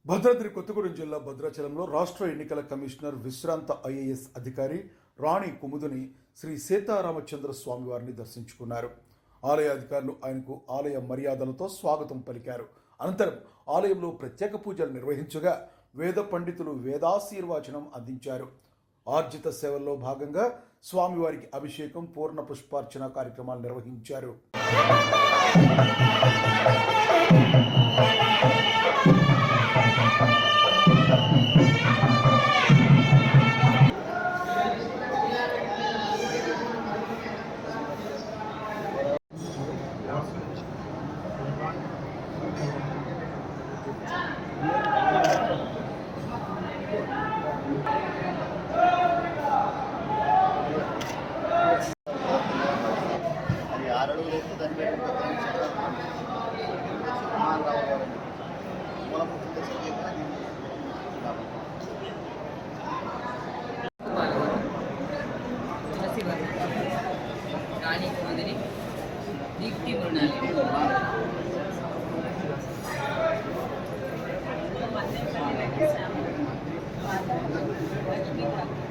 భద్రాద్రి కొత్తగూడెం జిల్లా భద్రాచలంలో రాష్ట్ర ఎన్నికల కమిషనర్ విశ్రాంత ఐఏఎస్ అధికారి రాణి కుముదుని శ్రీ సీతారామచంద్ర స్వామివారిని దర్శించుకున్నారు. ఆలయ అధికారులు ఆయనకు ఆలయ మర్యాదలతో స్వాగతం పలికారు. అనంతరం ఆలయంలో ప్రత్యేక పూజలు నిర్వహించగా వేద పండితులు వేదాశీర్వచనం అందించారు. ఆర్జిత సేవల్లో భాగంగా స్వామివారికి అభిషేకం, పూర్ణ పుష్పార్చన కార్యక్రమాలు నిర్వహించారు. రాణి కుముదిని దీప్తి మృణాలి లక్ష్మీ